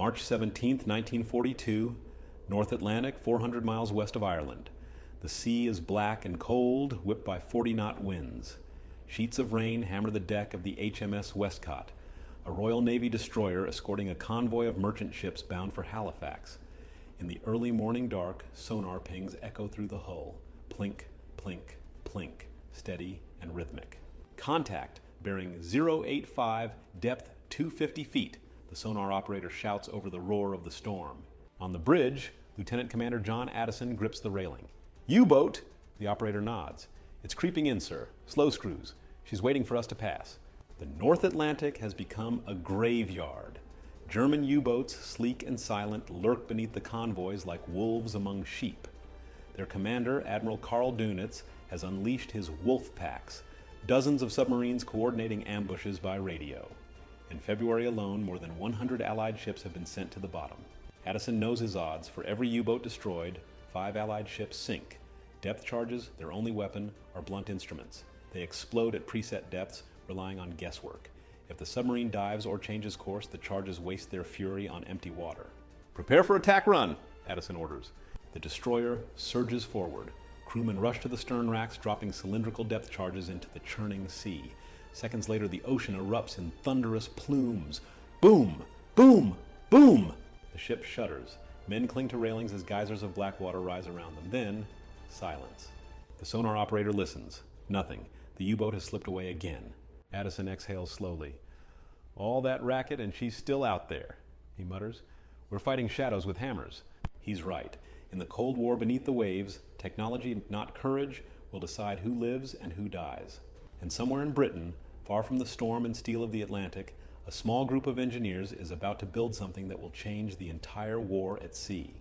March 17, 1942, North Atlantic, 400 miles west of Ireland. The sea is black and cold, whipped by 40-knot winds. Sheets of rain hammer the deck of the HMS Westcott, a Royal Navy destroyer escorting a convoy of merchant ships bound for Halifax. In the early morning dark, sonar pings echo through the hull. Plink, plink, plink, steady and rhythmic. Contact, bearing 085, depth 250 feet, the sonar operator shouts over the roar of the storm. On the bridge, Lieutenant Commander John Addison grips the railing. U-boat! The operator nods. It's creeping in, sir. Slow screws. She's waiting for us to pass. The North Atlantic has become a graveyard. German U-boats, sleek and silent, lurk beneath the convoys like wolves among sheep. Their commander, Admiral Dönitz, has unleashed his wolf packs, dozens of submarines coordinating ambushes by radio. In February alone, more than 100 Allied ships have been sent to the bottom. Addison knows his odds. For every U-boat destroyed, 5 Allied ships sink. Depth charges, their only weapon, are blunt instruments. They explode at preset depths, relying on guesswork. If the submarine dives or changes course, the charges waste their fury on empty water. "Prepare for attack run," Addison orders. The destroyer surges forward. Crewmen rush to the stern racks, dropping cylindrical depth charges into the churning sea. Seconds later, the ocean erupts in thunderous plumes. Boom! Boom! Boom! The ship shudders. Men cling to railings as geysers of black water rise around them. Then, silence. The sonar operator listens. Nothing. The U-boat has slipped away again. Addison exhales slowly. "All that racket and she's still out there," he mutters. "We're fighting shadows with hammers." He's right. In the Cold War beneath the waves, technology, not courage, will decide who lives and who dies. And somewhere in Britain, far from the storm and steel of the Atlantic, a small group of engineers is about to build something that will change the entire war at sea.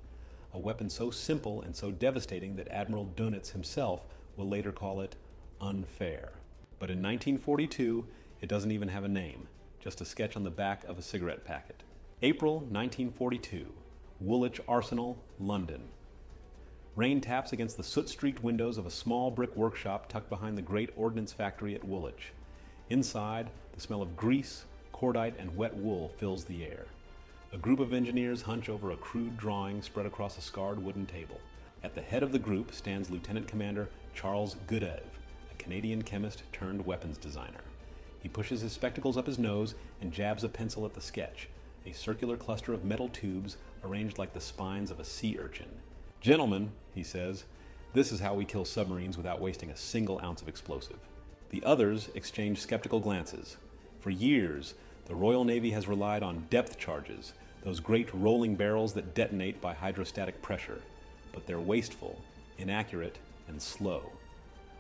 A weapon so simple and so devastating that Admiral Dönitz himself will later call it unfair. But in 1942, it doesn't even have a name, just a sketch on the back of a cigarette packet. April 1942, Woolwich Arsenal, London. Rain taps against the soot-streaked windows of a small brick workshop tucked behind the great ordnance factory at Woolwich. Inside, the smell of grease, cordite, and wet wool fills the air. A group of engineers hunch over a crude drawing spread across a scarred wooden table. At the head of the group stands Lieutenant Commander Charles Goodeve, a Canadian chemist turned weapons designer. He pushes his spectacles up his nose and jabs a pencil at the sketch, a circular cluster of metal tubes arranged like the spines of a sea urchin. "Gentlemen," he says, "this is how we kill submarines without wasting a single ounce of explosive." The others exchange skeptical glances. For years, the Royal Navy has relied on depth charges, those great rolling barrels that detonate by hydrostatic pressure. But they're wasteful, inaccurate, and slow.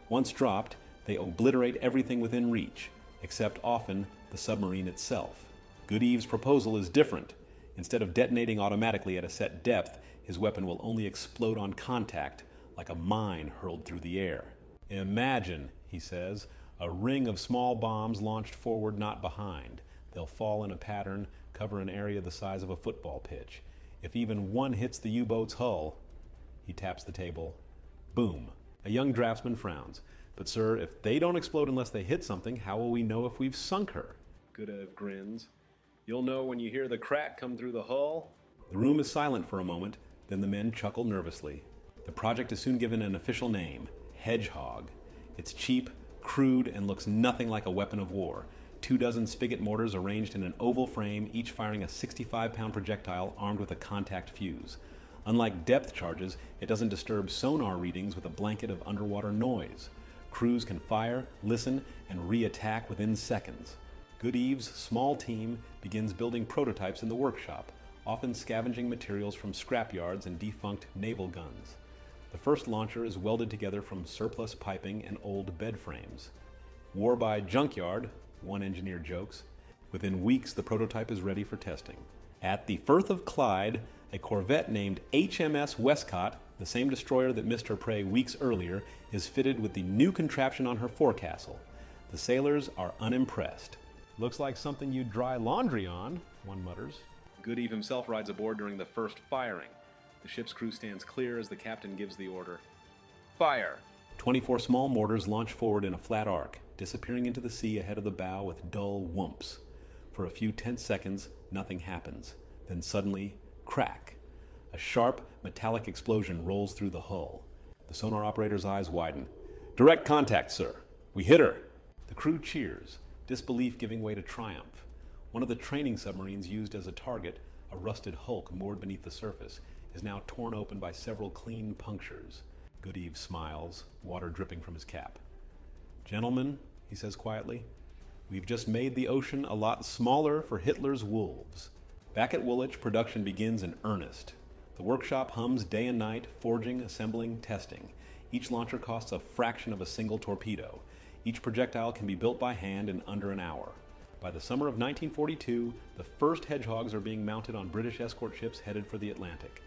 Once dropped, they obliterate everything within reach, except often the submarine itself. Goodeve's proposal is different. Instead of detonating automatically at a set depth, his weapon will only explode on contact, like a mine hurled through the air. "Imagine," he says, "a ring of small bombs launched forward, not behind. They'll fall in a pattern, cover an area the size of a football pitch. If even one hits the U-boat's hull," he taps the table, "boom." A young draftsman frowns. "But sir, if they don't explode unless they hit something, how will we know if we've sunk her?" Goodeve grins. "You'll know when you hear the crack come through the hull." The room is silent for a moment, then the men chuckle nervously. The project is soon given an official name, Hedgehog. It's cheap, crude, and looks nothing like a weapon of war. 24 spigot mortars arranged in an oval frame, each firing a 65-pound projectile armed with a contact fuse. Unlike depth charges, it doesn't disturb sonar readings with a blanket of underwater noise. Crews can fire, listen, and re-attack within seconds. Goodeve's small team begins building prototypes in the workshop, often scavenging materials from scrapyards and defunct naval guns. The first launcher is welded together from surplus piping and old bed frames. "War by junkyard," one engineer jokes. Within weeks, the prototype is ready for testing. At the Firth of Clyde, a corvette named HMS Westcott, the same destroyer that missed her prey weeks earlier, is fitted with the new contraption on her forecastle. The sailors are unimpressed. "Looks like something you'd dry laundry on," one mutters. Goodeve himself rides aboard during the first firing. The ship's crew stands clear as the captain gives the order. "Fire!" 24 small mortars launch forward in a flat arc, disappearing into the sea ahead of the bow with dull whoops. For a few tense seconds, nothing happens. Then suddenly, crack. A sharp, metallic explosion rolls through the hull. The sonar operator's eyes widen. "Direct contact, sir. We hit her." The crew cheers, disbelief giving way to triumph. One of the training submarines used as a target, a rusted hulk moored beneath the surface, is now torn open by several clean punctures. Goodeve smiles, water dripping from his cap. "Gentlemen," he says quietly, "we've just made the ocean a lot smaller for Hitler's wolves." Back at Woolwich, production begins in earnest. The workshop hums day and night, forging, assembling, testing. Each launcher costs a fraction of a single torpedo. Each projectile can be built by hand in under an hour. By the summer of 1942, the first Hedgehogs are being mounted on British escort ships headed for the Atlantic.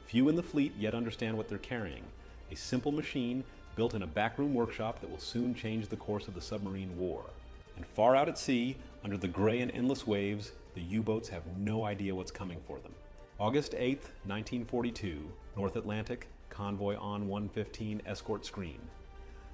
Few in the fleet yet understand what they're carrying. A simple machine built in a backroom workshop that will soon change the course of the submarine war. And far out at sea, under the gray and endless waves, the U-boats have no idea what's coming for them. August 8, 1942, North Atlantic, convoy on 115 escort screen.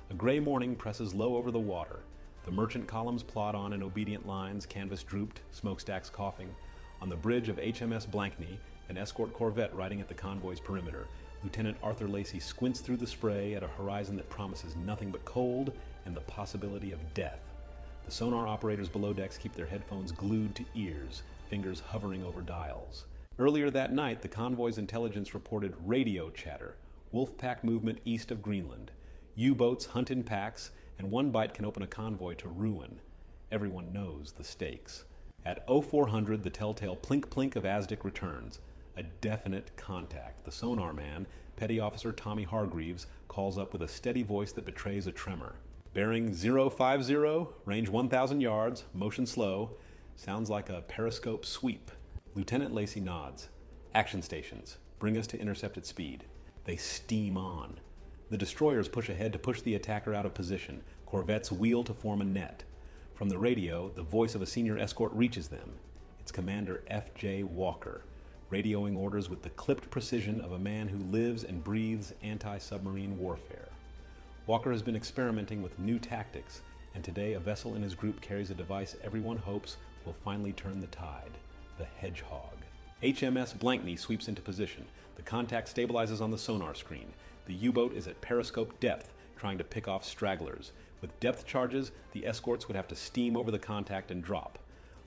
A gray morning presses low over the water. The merchant columns plod on in obedient lines, canvas drooped, smokestacks coughing. On the bridge of HMS Blankney, an escort corvette riding at the convoy's perimeter, Lieutenant Arthur Lacey squints through the spray at a horizon that promises nothing but cold and the possibility of death. The sonar operators below decks keep their headphones glued to ears, fingers hovering over dials. Earlier that night, the convoy's intelligence reported radio chatter, wolf pack movement east of Greenland. U-boats hunt in packs, and one bite can open a convoy to ruin. Everyone knows the stakes. At 0400, the telltale plink-plink of ASDIC returns. A definite contact. The sonar man, Petty Officer Tommy Hargreaves, calls up with a steady voice that betrays a tremor. "Bearing 050, range 1,000 yards, motion slow. Sounds like a periscope sweep." Lieutenant Lacey nods. "Action stations. Bring us to intercepted speed." They steam on. The destroyers push ahead to push the attacker out of position. Corvettes wheel to form a net. From the radio, the voice of a senior escort reaches them. It's Commander F.J. Walker, radioing orders with the clipped precision of a man who lives and breathes anti-submarine warfare. Walker has been experimenting with new tactics, and today a vessel in his group carries a device everyone hopes will finally turn the tide: the Hedgehog. HMS Blankney sweeps into position. The contact stabilizes on the sonar screen. The U-boat is at periscope depth, trying to pick off stragglers. With depth charges, the escorts would have to steam over the contact and drop,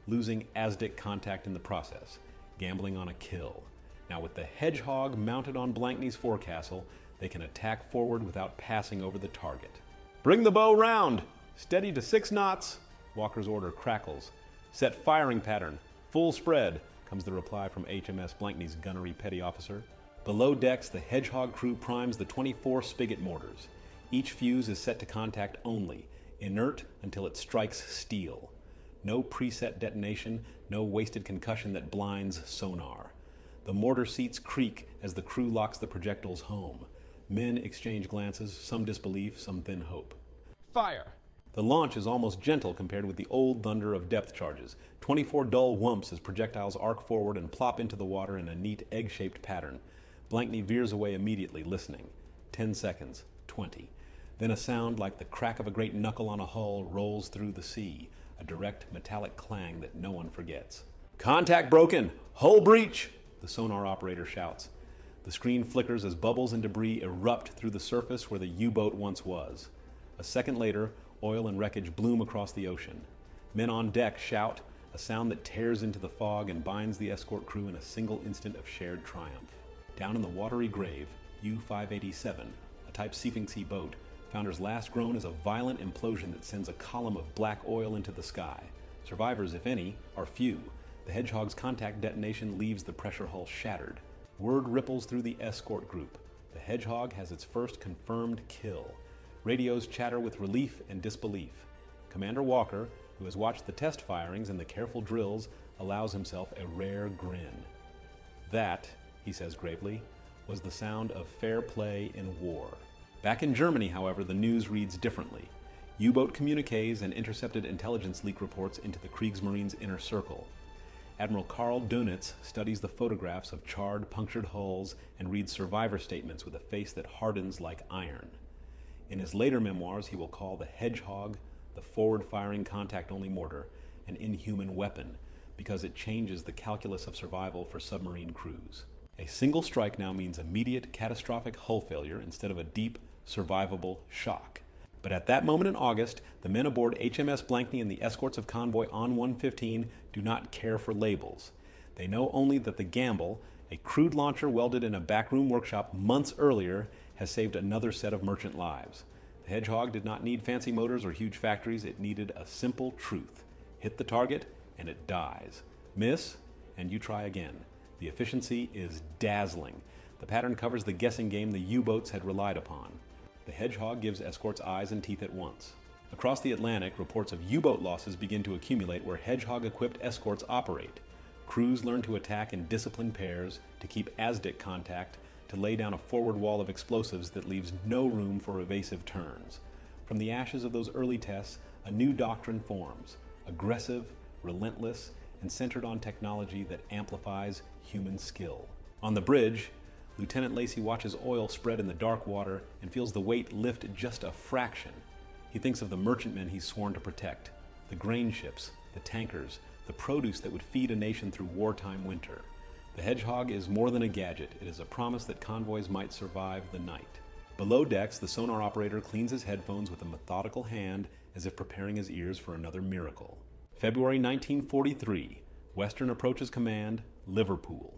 losing ASDIC contact in the process, gambling on a kill. Now with the Hedgehog mounted on Blankney's forecastle, they can attack forward without passing over the target. "Bring the bow round! Steady to 6 knots!" Walker's order crackles. "Set firing pattern. Full spread," comes the reply from HMS Blankney's gunnery petty officer. Below decks, the Hedgehog crew primes the 24 spigot mortars. Each fuse is set to contact only, inert until it strikes steel. No preset detonation, no wasted concussion that blinds sonar. The mortar seats creak as the crew locks the projectiles home. Men exchange glances, some disbelief, some thin hope. Fire! The launch is almost gentle compared with the old thunder of depth charges. 24 dull whumps as projectiles arc forward and plop into the water in a neat egg-shaped pattern. Blankney veers away immediately, listening. 10 seconds, 20. Then a sound like the crack of a great knuckle on a hull rolls through the sea, a direct metallic clang that no one forgets. "Contact broken! Hull breach!" the sonar operator shouts. The screen flickers as bubbles and debris erupt through the surface where the U-boat once was. A second later, oil and wreckage bloom across the ocean. Men on deck shout, a sound that tears into the fog and binds the escort crew in a single instant of shared triumph. Down in the watery grave, U-587, a Type Seeping Sea boat, Founder's last groan is a violent implosion that sends a column of black oil into the sky. Survivors, if any, are few. The Hedgehog's contact detonation leaves the pressure hull shattered. Word ripples through the escort group. The Hedgehog has its first confirmed kill. Radios chatter with relief and disbelief. Commander Walker, who has watched the test firings and the careful drills, allows himself a rare grin. "That," he says gravely, "was the sound of fair play in war." Back in Germany, however, the news reads differently. U-boat communiques and intercepted intelligence leak reports into the Kriegsmarine's inner circle. Admiral Dönitz studies the photographs of charred, punctured hulls and reads survivor statements with a face that hardens like iron. In his later memoirs, he will call the Hedgehog, the forward-firing contact-only mortar, an inhuman weapon, because it changes the calculus of survival for submarine crews. A single strike now means immediate catastrophic hull failure instead of a deep, survivable shock. But at that moment in August, the men aboard HMS Blankney and the escorts of convoy on 115 do not care for labels. They know only that the Gamble, a crude launcher welded in a backroom workshop months earlier, has saved another set of merchant lives. The Hedgehog did not need fancy motors or huge factories. It needed a simple truth. Hit the target, and it dies. Miss, and you try again. The efficiency is dazzling. The pattern covers the guessing game the U-boats had relied upon. The Hedgehog gives escorts eyes and teeth at once. Across the Atlantic, reports of U-boat losses begin to accumulate where Hedgehog-equipped escorts operate. Crews learn to attack in disciplined pairs, to keep ASDIC contact, to lay down a forward wall of explosives that leaves no room for evasive turns. From the ashes of those early tests, a new doctrine forms, aggressive, relentless, and centered on technology that amplifies human skill. On the bridge, Lieutenant Lacey watches oil spread in the dark water and feels the weight lift just a fraction. He thinks of the merchantmen he's sworn to protect, the grain ships, the tankers, the produce that would feed a nation through wartime winter. The Hedgehog is more than a gadget. It is a promise that convoys might survive the night. Below decks, the sonar operator cleans his headphones with a methodical hand as if preparing his ears for another miracle. February 1943, Western approaches command, Liverpool.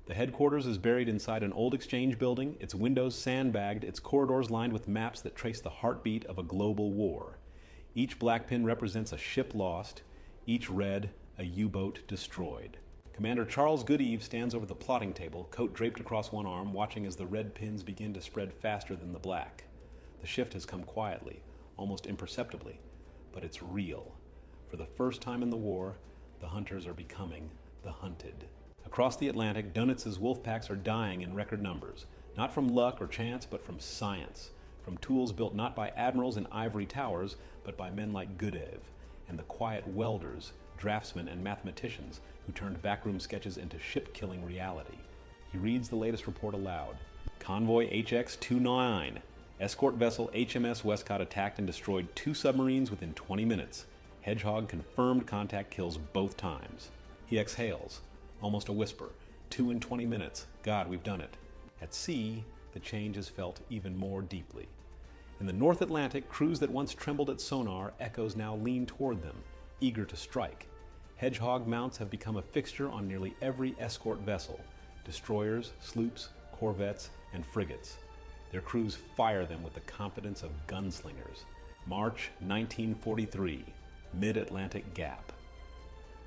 The headquarters is buried inside an old exchange building, its windows sandbagged, its corridors lined with maps that trace the heartbeat of a global war. Each black pin represents a ship lost, each red a U-boat destroyed. Commander Charles Goodeve stands over the plotting table, coat draped across one arm, watching as the red pins begin to spread faster than the black. The shift has come quietly, almost imperceptibly, but it's real. For the first time in the war, the hunters are becoming the hunted. Across the Atlantic, Dönitz's wolf packs are dying in record numbers, not from luck or chance, but from science, from tools built not by admirals in ivory towers, but by men like Goodeve, and the quiet welders, draftsmen, and mathematicians who turned backroom sketches into ship-killing reality. He reads the latest report aloud. Convoy HX-29. Escort vessel HMS Westcott attacked and destroyed 2 submarines within 20 minutes. Hedgehog confirmed contact kills both times. He exhales, almost a whisper. 2 in 20 minutes. God, we've done it. At sea, the change is felt even more deeply. In the North Atlantic, crews that once trembled at sonar, echoes now lean toward them, eager to strike. Hedgehog mounts have become a fixture on nearly every escort vessel, destroyers, sloops, corvettes, and frigates. Their crews fire them with the confidence of gunslingers. March 1943, Mid-Atlantic Gap.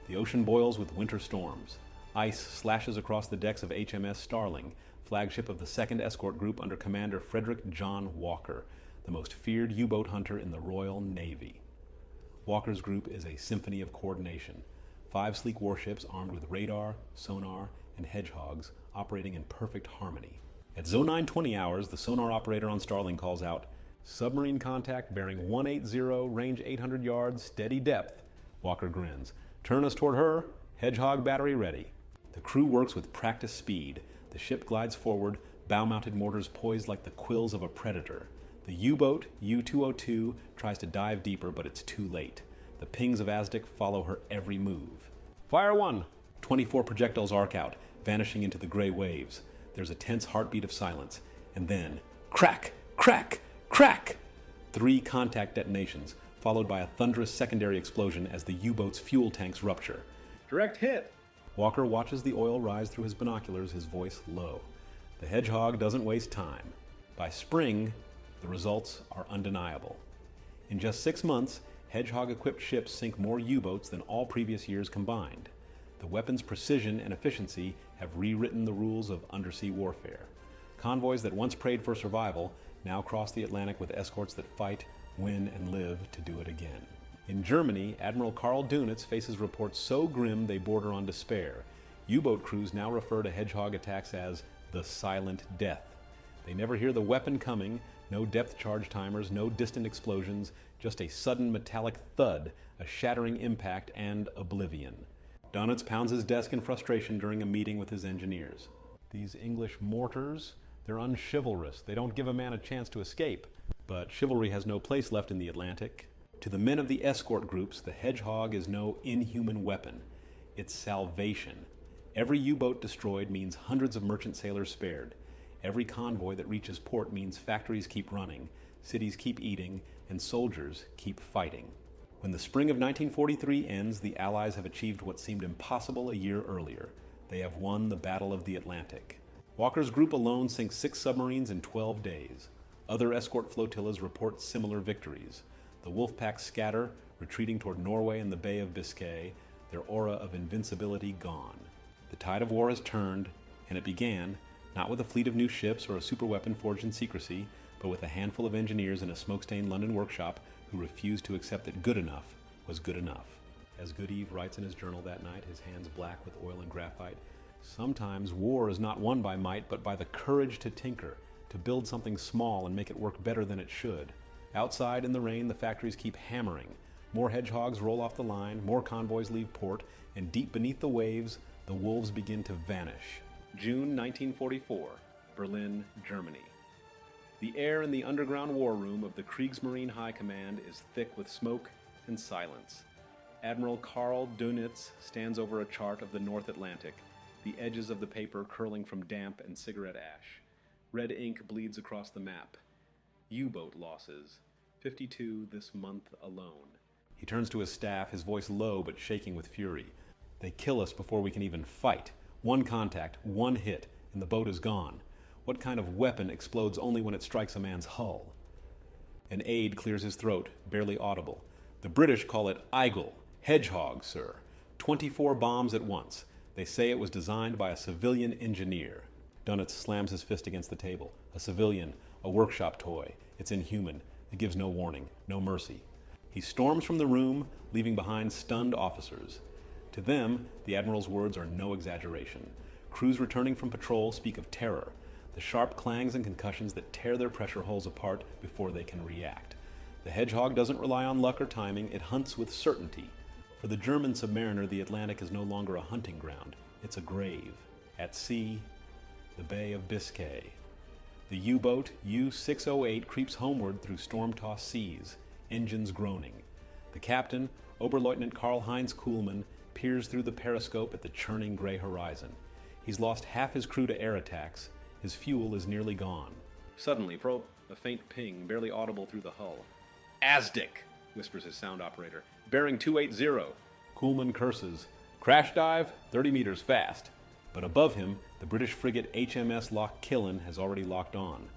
The ocean boils with winter storms. Ice slashes across the decks of HMS Starling, flagship of the 2nd Escort Group under Commander Frederick John Walker, the most feared U-boat hunter in the Royal Navy. Walker's group is a symphony of coordination. 5 sleek warships armed with radar, sonar, and hedgehogs operating in perfect harmony. At 0920 hours, the sonar operator on Starling calls out, "Submarine contact bearing 180, range 800 yards, steady depth." Walker grins. "Turn us toward her. Hedgehog battery ready." The crew works with practiced speed. The ship glides forward, bow-mounted mortars poised like the quills of a predator. The U-boat, U-202, tries to dive deeper, but it's too late. The pings of ASDIC follow her every move. Fire 1! 24 projectiles arc out, vanishing into the gray waves. There's a tense heartbeat of silence. And then, crack, crack, crack! 3 contact detonations, followed by a thunderous secondary explosion as the U-boat's fuel tanks rupture. Direct hit! Walker watches the oil rise through his binoculars, his voice low. The Hedgehog doesn't waste time. By spring, the results are undeniable. In just 6 months, Hedgehog-equipped ships sink more U-boats than all previous years combined. The weapon's precision and efficiency have rewritten the rules of undersea warfare. Convoys that once prayed for survival now cross the Atlantic with escorts that fight, win, and live to do it again. In Germany, Admiral Dönitz faces reports so grim they border on despair. U-boat crews now refer to Hedgehog attacks as the silent death. They never hear the weapon coming, no depth charge timers, no distant explosions, just a sudden metallic thud, a shattering impact, and oblivion. Dönitz pounds his desk in frustration during a meeting with his engineers. These English mortars, they're unchivalrous. They don't give a man a chance to escape. But chivalry has no place left in the Atlantic. To the men of the escort groups, the Hedgehog is no inhuman weapon. It's salvation. Every U-boat destroyed means hundreds of merchant sailors spared. Every convoy that reaches port means factories keep running, cities keep eating, and soldiers keep fighting. When the spring of 1943 ends, the Allies have achieved what seemed impossible a year earlier. They have won the Battle of the Atlantic. Walker's group alone sinks 6 submarines in 12 days. Other escort flotillas report similar victories. The wolf packs scatter, retreating toward Norway and the Bay of Biscay, their aura of invincibility gone. The tide of war has turned, and it began, not with a fleet of new ships or a superweapon forged in secrecy, but with a handful of engineers in a smoke-stained London workshop who refused to accept that good enough was good enough. As Goodeve writes in his journal that night, his hands black with oil and graphite, sometimes war is not won by might, but by the courage to tinker, to build something small and make it work better than it should. Outside in the rain, the factories keep hammering. More hedgehogs roll off the line, more convoys leave port, and deep beneath the waves, the wolves begin to vanish. June 1944, Berlin, Germany. The air in the underground war room of the Kriegsmarine High Command is thick with smoke and silence. Admiral Dönitz stands over a chart of the North Atlantic, the edges of the paper curling from damp and cigarette ash. Red ink bleeds across the map. U-boat losses, 52 this month alone. He turns to his staff, his voice low but shaking with fury. They kill us before we can even fight. One contact, one hit, and the boat is gone. What kind of weapon explodes only when it strikes a man's hull? An aide clears his throat, barely audible. The British call it Eagle, Hedgehog, sir. 24 bombs at once. They say it was designed by a civilian engineer. Dönitz slams his fist against the table. A civilian, a workshop toy. It's inhuman. It gives no warning, no mercy. He storms from the room, leaving behind stunned officers. To them, the Admiral's words are no exaggeration. Crews returning from patrol speak of terror, the sharp clangs and concussions that tear their pressure hulls apart before they can react. The Hedgehog doesn't rely on luck or timing, it hunts with certainty. For the German submariner, the Atlantic is no longer a hunting ground, it's a grave. At sea, the Bay of Biscay. The U-boat U-608 creeps homeward through storm-tossed seas, engines groaning. The captain, Oberleutnant Karl-Heinz Kuhlmann, peers through the periscope at the churning gray horizon. He's lost half his crew to air attacks. His fuel is nearly gone. Suddenly, a faint ping, barely audible through the hull. "Azdic," whispers his sound operator. "Bearing 280. Kuhlmann curses. "Crash dive, 30 meters fast." But above him, the British frigate HMS Loch Killen has already locked on.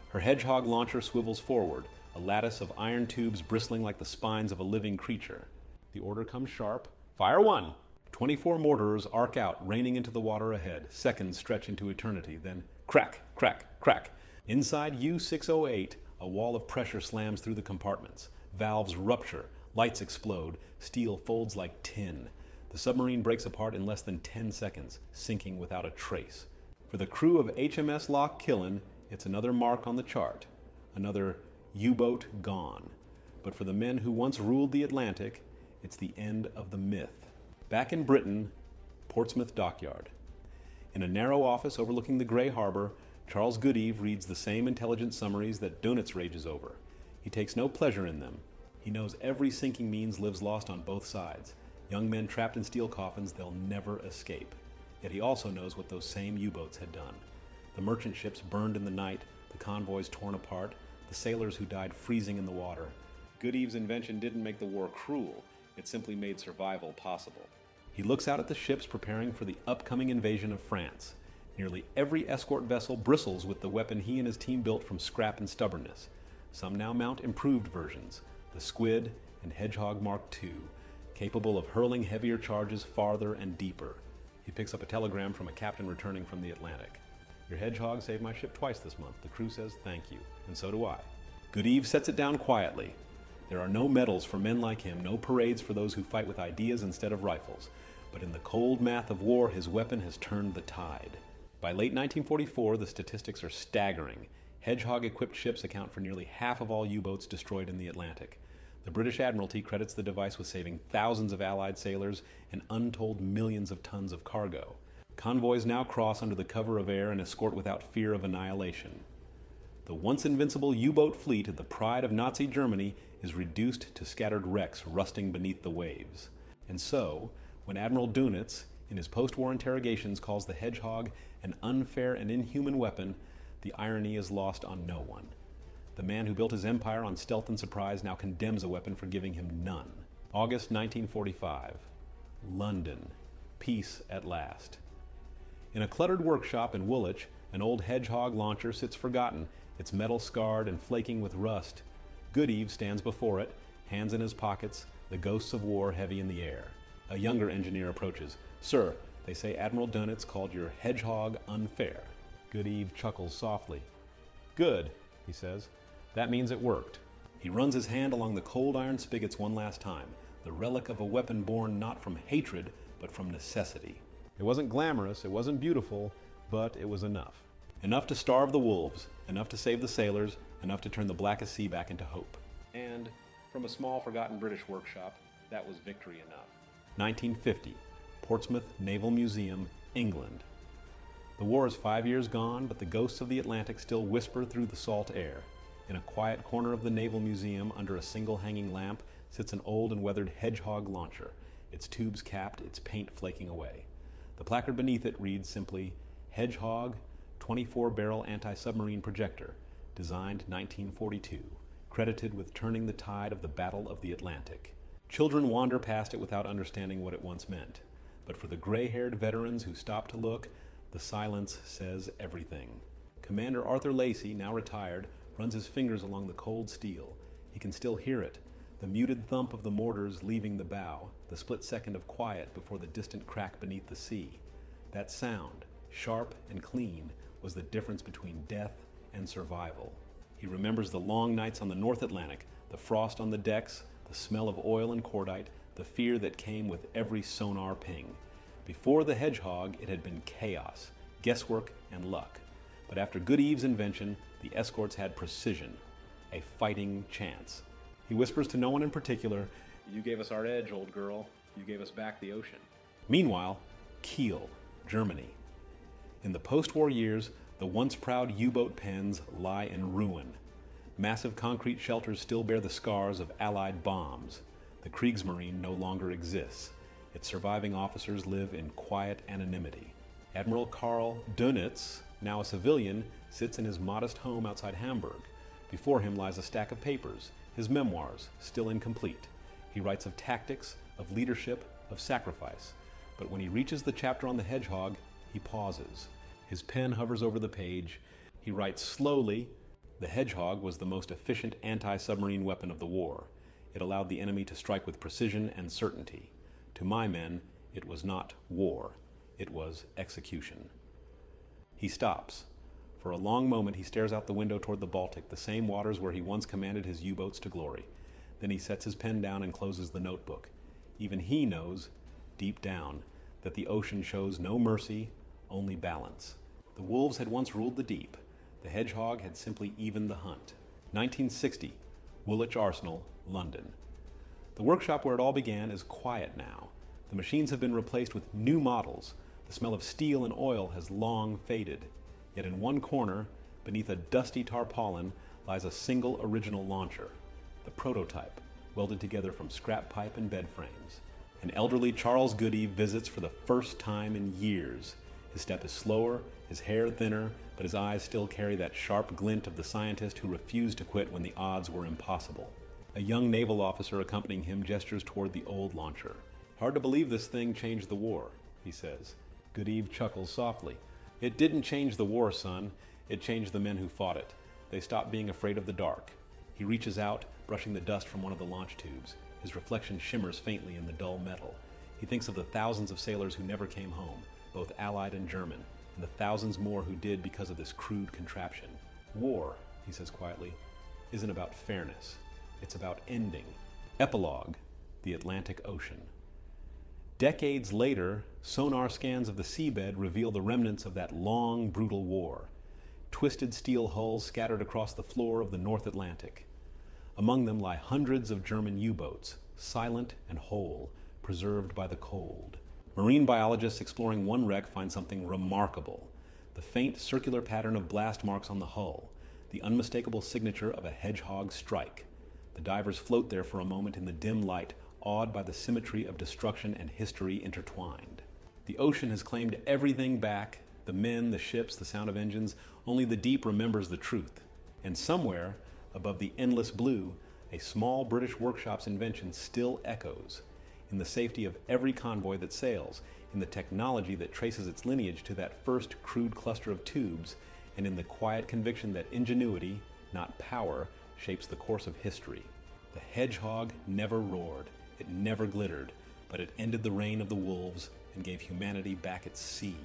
Her Hedgehog launcher swivels forward, a lattice of iron tubes bristling like the spines of a living creature. The order comes sharp. "Fire one!" 24 mortars arc out, raining into the water ahead. Seconds stretch into eternity, then crack, crack, crack. Inside U-608, a wall of pressure slams through the compartments. Valves rupture, lights explode, steel folds like tin. The submarine breaks apart in less than 10 seconds, sinking without a trace. For the crew of HMS Loch Killen, it's another mark on the chart, another U-boat gone. But for the men who once ruled the Atlantic, it's the end of the myth. Back in Britain, Portsmouth Dockyard. In a narrow office overlooking the Grey Harbor, Charles Goodeve reads the same intelligence summaries that Dönitz rages over. He takes no pleasure in them. He knows every sinking means lives lost on both sides. Young men trapped in steel coffins, they'll never escape. Yet he also knows what those same U-boats had done. The merchant ships burned in the night, the convoys torn apart, the sailors who died freezing in the water. Goodeve's invention didn't make the war cruel, it simply made survival possible. He looks out at the ships preparing for the upcoming invasion of France. Nearly every escort vessel bristles with the weapon he and his team built from scrap and stubbornness. Some now mount improved versions, the Squid and Hedgehog Mark II, capable of hurling heavier charges farther and deeper. He picks up a telegram from a captain returning from the Atlantic. "Your Hedgehog saved my ship twice this month. The crew says thank you, and so do I." Goodeve sets it down quietly. There are no medals for men like him, no parades for those who fight with ideas instead of rifles. But in the cold math of war, his weapon has turned the tide. By late 1944, the statistics are staggering. Hedgehog-equipped ships account for nearly half of all U-boats destroyed in the Atlantic. The British Admiralty credits the device with saving thousands of Allied sailors and untold millions of tons of cargo. Convoys now cross under the cover of air and escort without fear of annihilation. The once invincible U-boat fleet, the pride of Nazi Germany, is reduced to scattered wrecks rusting beneath the waves. And so, When Admiral Dönitz, in his post-war interrogations, calls the Hedgehog an unfair and inhuman weapon, the irony is lost on no one. The man who built his empire on stealth and surprise now condemns a weapon for giving him none. August 1945. London. Peace at last. In a cluttered workshop in Woolwich, an old Hedgehog launcher sits forgotten, its metal scarred and flaking with rust. Goodeve stands before it, hands in his pockets, the ghosts of war heavy in the air. A younger engineer approaches. "Sir, they say Admiral Dönitz called your Hedgehog unfair." Goodeve chuckles softly. "Good," he says. "That means it worked." He runs his hand along the cold iron spigots one last time, the relic of a weapon born not from hatred, but from necessity. It wasn't glamorous, it wasn't beautiful, but it was enough. Enough to starve the wolves, enough to save the sailors, enough to turn the blackest sea back into hope. And, from a small forgotten British workshop, that was victory enough. 1950, Portsmouth Naval Museum, England. The war is 5 years gone, but the ghosts of the Atlantic still whisper through the salt air. In a quiet corner of the Naval Museum, under a single hanging lamp, sits an old and weathered Hedgehog launcher, its tubes capped, its paint flaking away. The placard beneath it reads simply, Hedgehog, 24-barrel anti-submarine projector, designed 1942, credited with turning the tide of the Battle of the Atlantic. Children wander past it without understanding what it once meant. But for the gray-haired veterans who stop to look, the silence says everything. Commander Arthur Lacey, now retired, runs his fingers along the cold steel. He can still hear it, the muted thump of the mortars leaving the bow, the split second of quiet before the distant crack beneath the sea. That sound, sharp and clean, was the difference between death and survival. He remembers the long nights on the North Atlantic, the frost on the decks, the smell of oil and cordite, the fear that came with every sonar ping. Before the Hedgehog, it had been chaos, guesswork, and luck. But after Goodeve's invention, the escorts had precision, a fighting chance. He whispers to no one in particular, "You gave us our edge, old girl. You gave us back the ocean." Meanwhile, Kiel, Germany. In the post-war years, the once proud U-boat pens lie in ruin. Massive concrete shelters still bear the scars of Allied bombs. The Kriegsmarine no longer exists. Its surviving officers live in quiet anonymity. Admiral Karl Dönitz, now a civilian, sits in his modest home outside Hamburg. Before him lies a stack of papers, his memoirs, still incomplete. He writes of tactics, of leadership, of sacrifice. But when he reaches the chapter on the Hedgehog, he pauses. His pen hovers over the page. He writes slowly, "The Hedgehog was the most efficient anti-submarine weapon of the war. It allowed the enemy to strike with precision and certainty. To my men, it was not war. It was execution." He stops. For a long moment he stares out the window toward the Baltic, the same waters where he once commanded his U-boats to glory. Then he sets his pen down and closes the notebook. Even he knows, deep down, that the ocean shows no mercy, only balance. The wolves had once ruled the deep. The Hedgehog had simply evened the hunt. 1960, Woolwich Arsenal, London. The workshop where it all began is quiet now. The machines have been replaced with new models. The smell of steel and oil has long faded. Yet in one corner, beneath a dusty tarpaulin, lies a single original launcher. The prototype, welded together from scrap pipe and bed frames. An elderly Charles Goodeve visits for the first time in years. His step is slower, his hair thinner, but his eyes still carry that sharp glint of the scientist who refused to quit when the odds were impossible. A young naval officer accompanying him gestures toward the old launcher. "Hard to believe this thing changed the war," he says. Goodeve chuckles softly. "It didn't change the war, son. It changed the men who fought it. They stopped being afraid of the dark." He reaches out, brushing the dust from one of the launch tubes. His reflection shimmers faintly in the dull metal. He thinks of the thousands of sailors who never came home, both Allied and German, and the thousands more who did because of this crude contraption. "War," he says quietly, "isn't about fairness. It's about ending." Epilogue, the Atlantic Ocean. Decades later, sonar scans of the seabed reveal the remnants of that long, brutal war. Twisted steel hulls scattered across the floor of the North Atlantic. Among them lie hundreds of German U-boats, silent and whole, preserved by the cold. Marine biologists exploring one wreck find something remarkable: the faint circular pattern of blast marks on the hull, the unmistakable signature of a Hedgehog strike. The divers float there for a moment in the dim light, awed by the symmetry of destruction and history intertwined. The ocean has claimed everything back, the men, the ships, the sound of engines. Only the deep remembers the truth. And somewhere, above the endless blue, a small British workshop's invention still echoes. In the safety of every convoy that sails, in the technology that traces its lineage to that first crude cluster of tubes, and in the quiet conviction that ingenuity, not power, shapes the course of history. The Hedgehog never roared, it never glittered, but it ended the reign of the wolves and gave humanity back its sea.